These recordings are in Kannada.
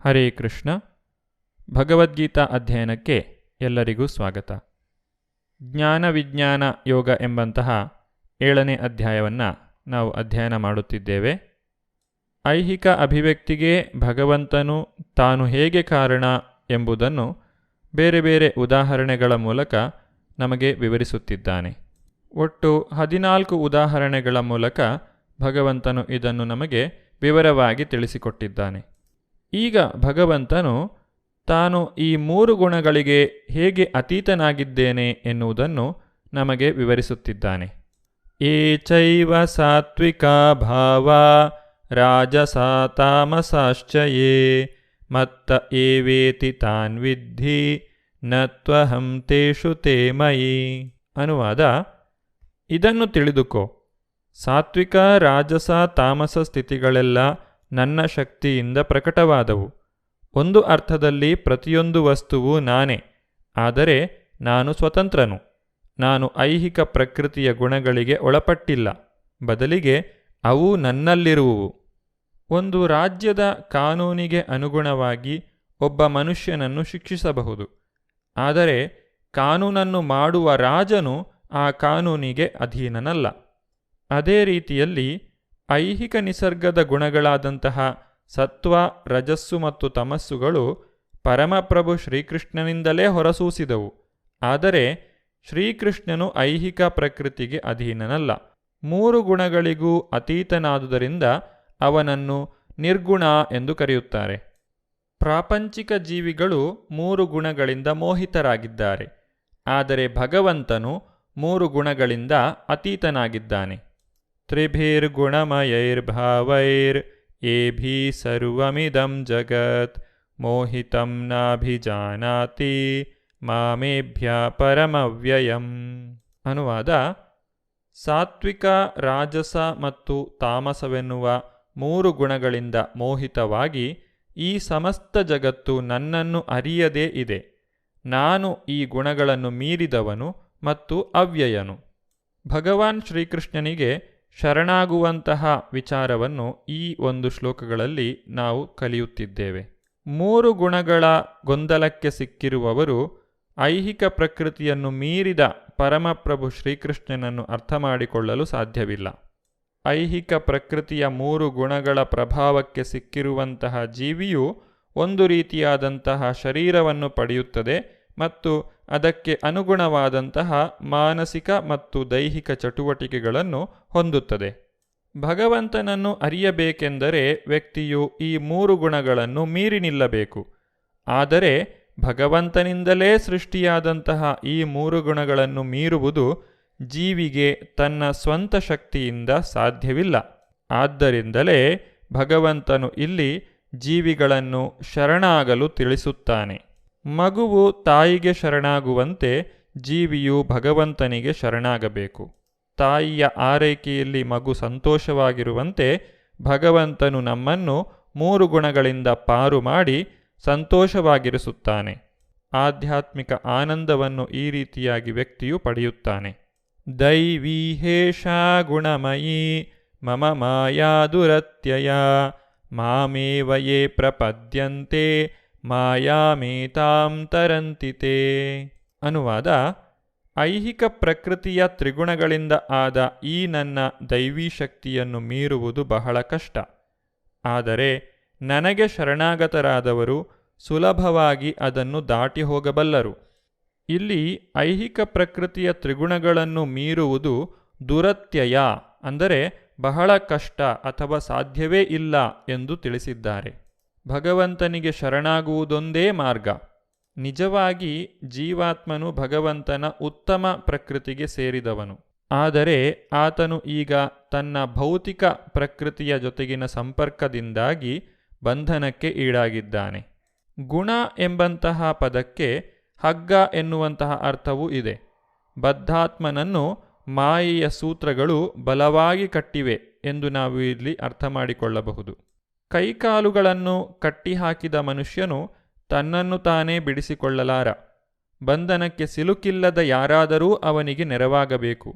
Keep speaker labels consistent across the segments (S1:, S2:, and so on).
S1: ಹರೇ ಕೃಷ್ಣ. ಭಗವದ್ಗೀತಾ ಅಧ್ಯಯನಕ್ಕೆ ಎಲ್ಲರಿಗೂ ಸ್ವಾಗತ. ಜ್ಞಾನ ವಿಜ್ಞಾನ ಯೋಗ ಎಂಬಂತಹ 7ನೇ ಅಧ್ಯಾಯವನ್ನು ನಾವು ಅಧ್ಯಯನ ಮಾಡುತ್ತಿದ್ದೇವೆ. ಐಹಿಕ ಅಭಿವ್ಯಕ್ತಿಗೆ ಭಗವಂತನು ತಾನು ಹೇಗೆ ಕಾರಣ ಎಂಬುದನ್ನು ಬೇರೆ ಬೇರೆ ಉದಾಹರಣೆಗಳ ಮೂಲಕ ನಮಗೆ ವಿವರಿಸುತ್ತಿದ್ದಾನೆ. ಒಟ್ಟು 14 ಉದಾಹರಣೆಗಳ ಮೂಲಕ ಭಗವಂತನು ಇದನ್ನು ನಮಗೆ ವಿವರವಾಗಿ ತಿಳಿಸಿಕೊಟ್ಟಿದ್ದಾನೆ. ಈಗ ಭಗವಂತನು ತಾನು ಈ 3 ಗುಣಗಳಿಗೆ ಹೇಗೆ ಅತೀತನಾಗಿದ್ದೇನೆ ಎನ್ನುವುದನ್ನು ನಮಗೆ ವಿವರಿಸುತ್ತಿದ್ದಾನೆ. ಏಚೈವ ಸಾತ್ವಿಕಾ ಭಾವ ರಾಜಸ ತಾಮಸಾಶ್ಚಯೇ ಮತ್ತ ಏವೇತಿ ತಾನ್ ವಿದ್ಧಿ ನತ್ವಹಂ ತೇಷು ತೇ ಮಯಿ. ಅನುವಾದ: ಇದನ್ನು ತಿಳಿದುಕೋ, ಸಾತ್ವಿಕ ರಾಜಸ ತಾಮಸ ಸ್ಥಿತಿಗಳೆಲ್ಲ ನನ್ನ ಶಕ್ತಿಯಿಂದ ಪ್ರಕಟವಾದವು. ಒಂದು ಅರ್ಥದಲ್ಲಿ ಪ್ರತಿಯೊಂದು ವಸ್ತುವು ನಾನೇ, ಆದರೆ ನಾನು ಸ್ವತಂತ್ರನು. ನಾನು ಐಹಿಕ ಪ್ರಕೃತಿಯ ಗುಣಗಳಿಗೆ ಒಳಪಟ್ಟಿಲ್ಲ, ಬದಲಿಗೆ ಅವು ನನ್ನಲ್ಲಿರುವುವು. ಒಂದು ರಾಜ್ಯದ ಕಾನೂನಿಗೆ ಅನುಗುಣವಾಗಿ ಒಬ್ಬ ಮನುಷ್ಯನನ್ನು ಶಿಕ್ಷಿಸಬಹುದು, ಆದರೆ ಕಾನೂನನ್ನು ಮಾಡುವ ರಾಜನು ಆ ಕಾನೂನಿಗೆ ಅಧೀನನಲ್ಲ. ಅದೇ ರೀತಿಯಲ್ಲಿ ಐಹಿಕ ನಿಸರ್ಗದ ಗುಣಗಳಾದಂತಹ ಸತ್ವ, ರಜಸ್ಸು ಮತ್ತು ತಮಸ್ಸುಗಳು ಪರಮಪ್ರಭು ಶ್ರೀಕೃಷ್ಣನಿಂದಲೇ ಹೊರಸೂಸಿದವು. ಆದರೆ ಶ್ರೀಕೃಷ್ಣನು ಐಹಿಕ ಪ್ರಕೃತಿಗೆ ಅಧೀನನಲ್ಲ. 3 ಗುಣಗಳಿಗೂ ಅತೀತನಾದುದರಿಂದ ಅವನನ್ನು ನಿರ್ಗುಣ ಎಂದು ಕರೆಯುತ್ತಾರೆ. ಪ್ರಾಪಂಚಿಕ ಜೀವಿಗಳು 3 ಗುಣಗಳಿಂದ ಮೋಹಿತರಾಗಿದ್ದಾರೆ, ಆದರೆ ಭಗವಂತನು 3 ಗುಣಗಳಿಂದ ಅತೀತನಾಗಿದ್ದಾನೆ. ತ್ರಿಭಿರ್ಗುಣಮಯೈರ್ಭಾವೈರ್ ಏಭಿ ಸರ್ವಮಿದಂ ಜಗತ್ ಮೋಹಿತಂ ನಾಭಿಜಾನಾತಿ ಮಾಮೇಭ್ಯ ಪರಮವ್ಯಯಂ. ಅನುವಾದ: ಸಾತ್ವಿಕ, ರಾಜಸ ಮತ್ತು ತಾಮಸವೆನ್ನುವ 3 ಗುಣಗಳಿಂದ ಮೋಹಿತವಾಗಿ ಈ ಸಮಸ್ತ ಜಗತ್ತು ನನ್ನನ್ನು ಅರಿಯದೇ ಇದೆ. ನಾನು ಈ ಗುಣಗಳನ್ನು ಮೀರಿದವನು ಮತ್ತು ಅವ್ಯಯನು. ಭಗವಾನ್ ಶ್ರೀಕೃಷ್ಣನಿಗೆ ಶರಣಾಗುವಂತಹ ವಿಚಾರವನ್ನು ಈ ಒಂದು ಶ್ಲೋಕಗಳಲ್ಲಿ ನಾವು ಕಲಿಯುತ್ತಿದ್ದೇವೆ. 3 ಗುಣಗಳ ಗೊಂದಲಕ್ಕೆ ಸಿಕ್ಕಿರುವವರು ಐಹಿಕ ಪ್ರಕೃತಿಯನ್ನು ಮೀರಿದ ಪರಮಪ್ರಭು ಶ್ರೀಕೃಷ್ಣನನ್ನು ಅರ್ಥ ಮಾಡಿಕೊಳ್ಳಲು ಸಾಧ್ಯವಿಲ್ಲ. ಐಹಿಕ ಪ್ರಕೃತಿಯ 3 ಗುಣಗಳ ಪ್ರಭಾವಕ್ಕೆ ಸಿಕ್ಕಿರುವಂತಹ ಜೀವಿಯು ಒಂದು ರೀತಿಯಾದಂತಹ ಶರೀರವನ್ನು ಪಡೆಯುತ್ತದೆ ಮತ್ತು ಅದಕ್ಕೆ ಅನುಗುಣವಾದಂತಹ ಮಾನಸಿಕ ಮತ್ತು ದೈಹಿಕ ಚಟುವಟಿಕೆಗಳನ್ನು ಹೊಂದುತ್ತದೆ. ಭಗವಂತನನ್ನು ಅರಿಯಬೇಕೆಂದರೆ ವ್ಯಕ್ತಿಯು ಈ 3 ಗುಣಗಳನ್ನು ಮೀರಿ ನಿಲ್ಲಬೇಕು. ಆದರೆ ಭಗವಂತನಿಂದಲೇ ಸೃಷ್ಟಿಯಾದಂತಹ ಈ 3 ಗುಣಗಳನ್ನು ಮೀರುವುದು ಜೀವಿಗೆ ತನ್ನ ಸ್ವಂತ ಶಕ್ತಿಯಿಂದ ಸಾಧ್ಯವಿಲ್ಲ. ಆದ್ದರಿಂದಲೇ ಭಗವಂತನು ಇಲ್ಲಿ ಜೀವಿಗಳನ್ನು ಶರಣಾಗಲು ತಿಳಿಸುತ್ತಾನೆ. ಮಗುವು ತಾಯಿಗೆ ಶರಣಾಗುವಂತೆ ಜೀವಿಯು ಭಗವಂತನಿಗೆ ಶರಣಾಗಬೇಕು. ತಾಯಿಯ ಆರೈಕೆಯಲ್ಲಿ ಮಗು ಸಂತೋಷವಾಗಿರುವಂತೆ ಭಗವಂತನು ನಮ್ಮನ್ನು 3 ಗುಣಗಳಿಂದ ಪಾರು ಮಾಡಿ ಸಂತೋಷವಾಗಿರಿಸುತ್ತಾನೆ. ಆಧ್ಯಾತ್ಮಿಕ ಆನಂದವನ್ನು ಈ ರೀತಿಯಾಗಿ ವ್ಯಕ್ತಿಯು ಪಡೆಯುತ್ತಾನೆ. ದೈವೀ ಹೇಷಾ ಗುಣಮಯೀ ಮಮ ಮಾಯಾ ದುರತ್ಯಯ ಮಾಮೇವ ಯೇ ಪ್ರಪದ್ಯಂತೆ ಮಾಯಾಮೇತಾಂ ತರಂತಿತೆ. ಅನುವಾದ: ಐಹಿಕ ಪ್ರಕೃತಿಯ ತ್ರಿಗುಣಗಳಿಂದ ಆದ ಈ ನನ್ನ ದೈವೀ ಶಕ್ತಿಯನ್ನು ಮೀರುವುದು ಬಹಳ ಕಷ್ಟ. ಆದರೆ ನನಗೆ ಶರಣಾಗತರಾದವರು ಸುಲಭವಾಗಿ ಅದನ್ನು ದಾಟಿ ಹೋಗಬಲ್ಲರು. ಇಲ್ಲಿ ಐಹಿಕ ಪ್ರಕೃತಿಯ ತ್ರಿಗುಣಗಳನ್ನು ಮೀರುವುದು ದುರತ್ಯಯ, ಅಂದರೆ ಬಹಳ ಕಷ್ಟ ಅಥವಾ ಸಾಧ್ಯವೇ ಇಲ್ಲ ಎಂದು ತಿಳಿಸಿದ್ದಾರೆ. ಭಗವಂತನಿಗೆ ಶರಣಾಗುವುದೊಂದೇ ಮಾರ್ಗ. ನಿಜವಾಗಿ ಜೀವಾತ್ಮನು ಭಗವಂತನ ಉತ್ತಮ ಪ್ರಕೃತಿಗೆ ಸೇರಿದವನು. ಆದರೆ ಆತನು ಈಗ ತನ್ನ ಭೌತಿಕ ಪ್ರಕೃತಿಯ ಜೊತೆಗಿನ ಸಂಪರ್ಕದಿಂದಾಗಿ ಬಂಧನಕ್ಕೆ ಈಡಾಗಿದ್ದಾನೆ. ಗುಣ ಎಂಬಂತಹ ಪದಕ್ಕೆ ಹಗ್ಗ ಎನ್ನುವಂತಹ ಅರ್ಥವೂ ಇದೆ. ಬದ್ಧಾತ್ಮನನ್ನು ಮಾಯೆಯ ಸೂತ್ರಗಳು ಬಲವಾಗಿ ಕಟ್ಟಿವೆ ಎಂದು ನಾವು ಇಲ್ಲಿ ಅರ್ಥ ಮಾಡಿಕೊಳ್ಳಬಹುದು. ಕೈಕಾಲುಗಳನ್ನು ಕಟ್ಟಿಹಾಕಿದ ಮನುಷ್ಯನು ತನ್ನನ್ನು ತಾನೇ ಬಿಡಿಸಿಕೊಳ್ಳಲಾರ. ಬಂಧನಕ್ಕೆ ಸಿಲುಕಿಲ್ಲದ ಯಾರಾದರೂ ಅವನಿಗೆ ನೆರವಾಗಬೇಕು.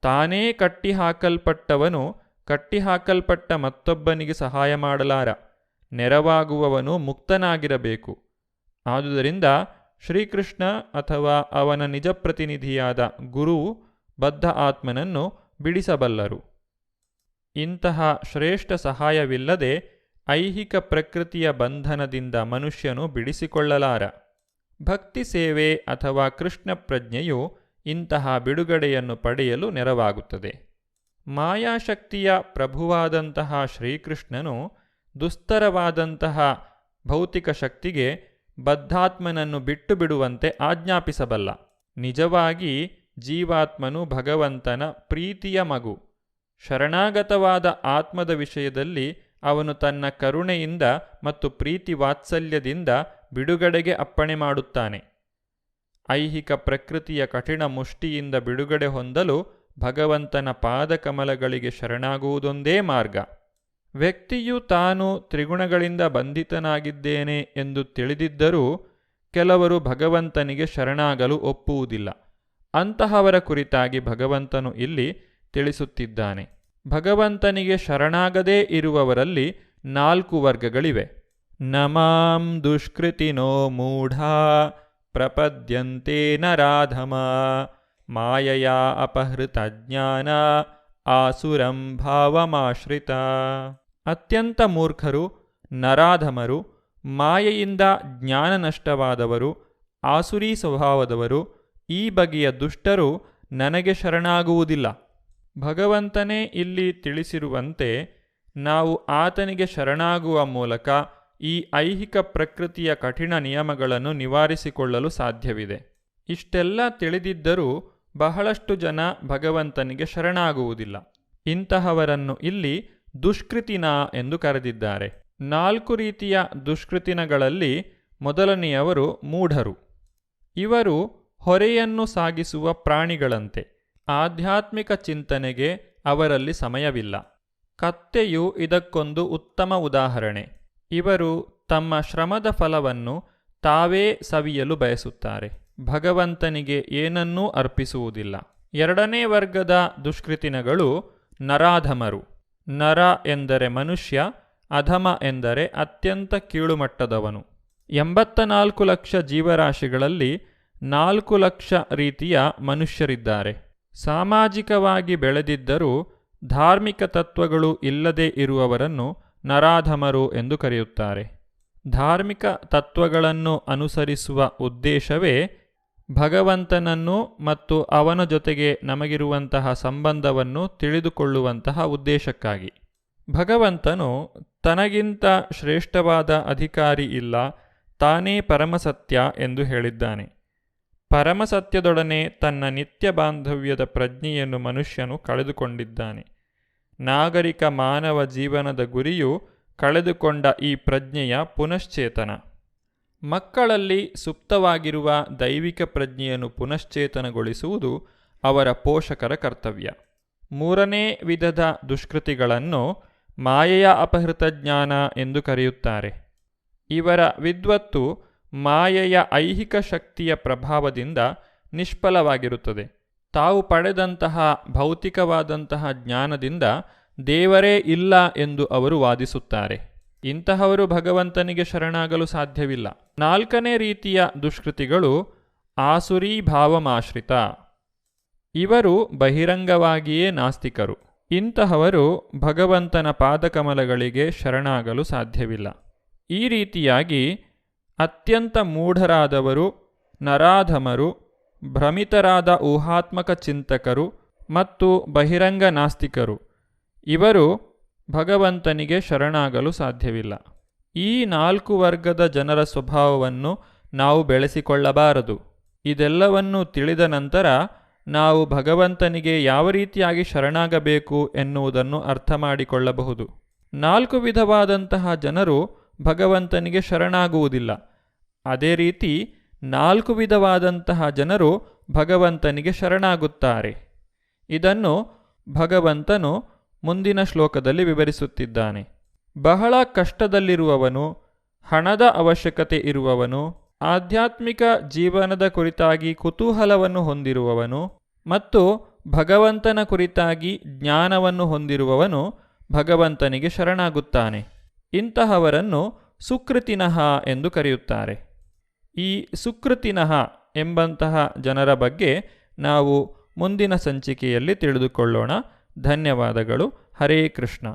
S1: ತಾನೇ ಕಟ್ಟಿಹಾಕಲ್ಪಟ್ಟವನು ಕಟ್ಟಿಹಾಕಲ್ಪಟ್ಟ ಮತ್ತೊಬ್ಬನಿಗೆ ಸಹಾಯ ಮಾಡಲಾರ. ನೆರವಾಗುವವನು ಮುಕ್ತನಾಗಿರಬೇಕು. ಆದುದರಿಂದ ಶ್ರೀಕೃಷ್ಣ ಅಥವಾ ಅವನ ನಿಜ ಪ್ರತಿನಿಧಿಯಾದ ಗುರು ಬದ್ಧ ಆತ್ಮನನ್ನು ಬಿಡಿಸಬಲ್ಲರು. ಇಂತಹ ಶ್ರೇಷ್ಠ ಸಹಾಯವಿಲ್ಲದೆ ಐಹಿಕ ಪ್ರಕೃತಿಯ ಬಂಧನದಿಂದ ಮನುಷ್ಯನು ಬಿಡಿಸಿಕೊಳ್ಳಲಾರ. ಭಕ್ತಿ ಸೇವೆ ಅಥವಾ ಕೃಷ್ಣ ಪ್ರಜ್ಞೆಯು ಇಂತಹ ಬಿಡುಗಡೆಯನ್ನು ಪಡೆಯಲು ನೆರವಾಗುತ್ತದೆ. ಮಾಯಾಶಕ್ತಿಯ ಪ್ರಭುವಾದಂತಹ ಶ್ರೀಕೃಷ್ಣನು ದುಸ್ತರವಾದಂತಹ ಭೌತಿಕ ಶಕ್ತಿಗೆ ಬದ್ಧಾತ್ಮನನ್ನು ಬಿಟ್ಟು ಬಿಡುವಂತೆ ಆಜ್ಞಾಪಿಸಬಲ್ಲ. ನಿಜವಾಗಿ ಜೀವಾತ್ಮನು ಭಗವಂತನ ಪ್ರೀತಿಯ ಮಗು. ಶರಣಾಗತವಾದ ಆತ್ಮದ ವಿಷಯದಲ್ಲಿ ಅವನು ತನ್ನ ಕರುಣೆಯಿಂದ ಮತ್ತು ಪ್ರೀತಿ ವಾತ್ಸಲ್ಯದಿಂದ ಬಿಡುಗಡೆಗೆ ಅಪ್ಪಣೆ ಮಾಡುತ್ತಾನೆ. ಐಹಿಕ ಪ್ರಕೃತಿಯ ಕಠಿಣ ಮುಷ್ಟಿಯಿಂದ ಬಿಡುಗಡೆ ಹೊಂದಲು ಭಗವಂತನ ಪಾದಕಮಲಗಳಿಗೆ ಶರಣಾಗುವುದೊಂದೇ ಮಾರ್ಗ. ವ್ಯಕ್ತಿಯು ತಾನು ತ್ರಿಗುಣಗಳಿಂದ ಬಂಧಿತನಾಗಿದ್ದೇನೆ ಎಂದು ತಿಳಿದಿದ್ದರೂ ಕೆಲವರು ಭಗವಂತನಿಗೆ ಶರಣಾಗಲು ಒಪ್ಪುವುದಿಲ್ಲ. ಅಂತಹವರ ಕುರಿತಾಗಿ ಭಗವಂತನು ಇಲ್ಲಿ ತಿಳಿಸುತ್ತಿದ್ದಾನೆ. ಭಗವಂತನಿಗೆ ಶರಣಾಗದೇ ಇರುವವರಲ್ಲಿ 4 ವರ್ಗಗಳಿವೆ. ನಮಾಂ ದುಷ್ಕೃತಿನೋ ಮೂಢಾ ಪ್ರಪದ್ಯಂತೆ ನರಾಧಮ ಮಾಯಯಾ ಅಪಹೃತ ಜ್ಞಾನ ಆಸುರಂ ಭಾವಮಾಶ್ರಿತ. ಅತ್ಯಂತ ಮೂರ್ಖರು, ನರಾಧಮರು, ಮಾಯೆಯಿಂದ ಜ್ಞಾನ ನಷ್ಟವಾದವರು, ಆಸುರೀ ಸ್ವಭಾವದವರು, ಈ ಬಗೆಯ ದುಷ್ಟರು ನನಗೆ ಶರಣಾಗುವುದಿಲ್ಲ. ಭಗವಂತನೇ ಇಲ್ಲಿ ತಿಳಿಸಿರುವಂತೆ ನಾವು ಆತನಿಗೆ ಶರಣಾಗುವ ಮೂಲಕ ಈ ಐಹಿಕ ಪ್ರಕೃತಿಯ ಕಠಿಣ ನಿಯಮಗಳನ್ನು ನಿವಾರಿಸಿಕೊಳ್ಳಲು ಸಾಧ್ಯವಿದೆ. ಇಷ್ಟೆಲ್ಲ ತಿಳಿದಿದ್ದರೂ ಬಹಳಷ್ಟು ಜನ ಭಗವಂತನಿಗೆ ಶರಣಾಗುವುದಿಲ್ಲ. ಇಂತಹವರನ್ನು ಇಲ್ಲಿ ದುಷ್ಕೃತಿನ ಎಂದು ಕರೆದಿದ್ದಾರೆ. 4 ರೀತಿಯ ದುಷ್ಕೃತಿನಗಳಲ್ಲಿ ಮೊದಲನೆಯವರು ಮೂಢರು. ಇವರು ಹೊರೆಯನ್ನು ಸಾಗಿಸುವ ಪ್ರಾಣಿಗಳಂತೆ. ಆಧ್ಯಾತ್ಮಿಕ ಚಿಂತನೆಗೆ ಅವರಲ್ಲಿ ಸಮಯವಿಲ್ಲ. ಕತ್ತೆಯು ಇದಕ್ಕೊಂದು ಉತ್ತಮ ಉದಾಹರಣೆ. ಇವರು ತಮ್ಮ ಶ್ರಮದ ಫಲವನ್ನು ತಾವೇ ಸವಿಯಲು ಬಯಸುತ್ತಾರೆ. ಭಗವಂತನಿಗೆ ಏನನ್ನೂ ಅರ್ಪಿಸುವುದಿಲ್ಲ. 2ನೇ ವರ್ಗದ ದುಷ್ಕೃತಿನಗಳು ನರಾಧಮರು. ನರ ಎಂದರೆ ಮನುಷ್ಯ, ಅಧಮ ಎಂದರೆ ಅತ್ಯಂತ ಕೀಳುಮಟ್ಟದವನು. 84 ಲಕ್ಷ ಜೀವರಾಶಿಗಳಲ್ಲಿ 4 ಲಕ್ಷ ರೀತಿಯ ಮನುಷ್ಯರಿದ್ದಾರೆ. ಸಾಮಾಜಿಕವಾಗಿ ಬೆಳೆದಿದ್ದರೂ ಧಾರ್ಮಿಕ ತತ್ವಗಳು ಇಲ್ಲದೇ ಇರುವವರನ್ನು ನರಾಧಮರು ಎಂದು ಕರೆಯುತ್ತಾರೆ. ಧಾರ್ಮಿಕ ತತ್ವಗಳನ್ನು ಅನುಸರಿಸುವ ಉದ್ದೇಶವೇ ಭಗವಂತನನ್ನು ಮತ್ತು ಅವನ ಜೊತೆಗೆ ನಮಗಿರುವಂತಹ ಸಂಬಂಧವನ್ನು ತಿಳಿದುಕೊಳ್ಳುವಂತಹ ಉದ್ದೇಶಕ್ಕಾಗಿ. ಭಗವಂತನು ತನಗಿಂತ ಶ್ರೇಷ್ಠವಾದ ಅಧಿಕಾರಿ ಇಲ್ಲ, ತಾನೇ ಪರಮಸತ್ಯ ಎಂದು ಹೇಳಿದ್ದಾನೆ. ಪರಮಸತ್ಯದೊಡನೆ ತನ್ನ ನಿತ್ಯ ಬಾಂಧವ್ಯದ ಪ್ರಜ್ಞೆಯನ್ನು ಮನುಷ್ಯನು ಕಳೆದುಕೊಂಡಿದ್ದಾನೆ. ನಾಗರಿಕ ಮಾನವ ಜೀವನದ ಗುರಿಯು ಕಳೆದುಕೊಂಡ ಈ ಪ್ರಜ್ಞೆಯ ಪುನಶ್ಚೇತನ. ಮಕ್ಕಳಲ್ಲಿ ಸುಪ್ತವಾಗಿರುವ ದೈವಿಕ ಪ್ರಜ್ಞೆಯನ್ನು ಪುನಶ್ಚೇತನಗೊಳಿಸುವುದು ಅವರ ಪೋಷಕರ ಕರ್ತವ್ಯ. 3ನೇ ವಿಧದ ದುಷ್ಕೃತಿಗಳನ್ನು ಮಾಯೆಯ ಅಪಹೃತ ಜ್ಞಾನ ಎಂದು ಕರೆಯುತ್ತಾರೆ. ಇವರ ವಿದ್ವತ್ತು ಮಾಯೆಯ ಐಹಿಕ ಶಕ್ತಿಯ ಪ್ರಭಾವದಿಂದ ನಿಷ್ಫಲವಾಗಿರುತ್ತದೆ. ತಾವು ಪಡೆದಂತಹ ಭೌತಿಕವಾದಂತಹ ಜ್ಞಾನದಿಂದ ದೇವರೇ ಇಲ್ಲ ಎಂದು ಅವರು ವಾದಿಸುತ್ತಾರೆ. ಇಂತಹವರು ಭಗವಂತನಿಗೆ ಶರಣಾಗಲು ಸಾಧ್ಯವಿಲ್ಲ. 4ನೇ ರೀತಿಯ ದುಷ್ಕೃತಿಗಳು ಆಸುರೀ ಭಾವಮಾಶ್ರಿತ. ಇವರು ಬಹಿರಂಗವಾಗಿಯೇ ನಾಸ್ತಿಕರು. ಇಂತಹವರು ಭಗವಂತನ ಪಾದಕಮಲಗಳಿಗೆ ಶರಣಾಗಲು ಸಾಧ್ಯವಿಲ್ಲ. ಈ ರೀತಿಯಾಗಿ ಅತ್ಯಂತ ಮೂಢರಾದವರು, ನರಾಧಮರು, ಭ್ರಮಿತರಾದ ಊಹಾತ್ಮಕ ಚಿಂತಕರು ಮತ್ತು ಬಹಿರಂಗ ನಾಸ್ತಿಕರು ಇವರು ಭಗವಂತನಿಗೆ ಶರಣಾಗಲು ಸಾಧ್ಯವಿಲ್ಲ. ಈ 4 ವರ್ಗದ ಜನರ ಸ್ವಭಾವವನ್ನು ನಾವು ಬೆಳೆಸಿಕೊಳ್ಳಬಾರದು. ಇದೆಲ್ಲವನ್ನೂ ತಿಳಿದ ನಂತರ ನಾವು ಭಗವಂತನಿಗೆ ಯಾವ ರೀತಿಯಾಗಿ ಶರಣಾಗಬೇಕು ಎನ್ನುವುದನ್ನು ಅರ್ಥ ಮಾಡಿಕೊಳ್ಳಬಹುದು. 4 ವಿಧವಾದಂತಹ ಜನರು ಭಗವಂತನಿಗೆ ಶರಣಾಗುವುದಿಲ್ಲ. ಅದೇ ರೀತಿ 4 ವಿಧವಾದಂತಹ ಜನರು ಭಗವಂತನಿಗೆ ಶರಣಾಗುತ್ತಾರೆ. ಇದನ್ನು ಭಗವಂತನು ಮುಂದಿನ ಶ್ಲೋಕದಲ್ಲಿ ವಿವರಿಸುತ್ತಿದ್ದಾನೆ. ಬಹಳ ಕಷ್ಟದಲ್ಲಿರುವವನು, ಹಣದ ಅವಶ್ಯಕತೆ ಇರುವವನು, ಆಧ್ಯಾತ್ಮಿಕ ಜೀವನದ ಕುರಿತಾಗಿ ಕುತೂಹಲವನ್ನು ಹೊಂದಿರುವವನು ಮತ್ತು ಭಗವಂತನ ಕುರಿತಾಗಿ ಜ್ಞಾನವನ್ನು ಹೊಂದಿರುವವನು ಭಗವಂತನಿಗೆ ಶರಣಾಗುತ್ತಾನೆ. ಇಂತಹವರನ್ನು ಸುಕೃತಿನಃ ಎಂದು ಕರೆಯುತ್ತಾರೆ. ಈ ಸುಕೃತಿನಃ ಎಂಬಂತಹ ಜನರ ಬಗ್ಗೆ ನಾವು ಮುಂದಿನ ಸಂಚಿಕೆಯಲ್ಲಿ ತಿಳಿದುಕೊಳ್ಳೋಣ. ಧನ್ಯವಾದಗಳು. ಹರೇ ಕೃಷ್ಣ.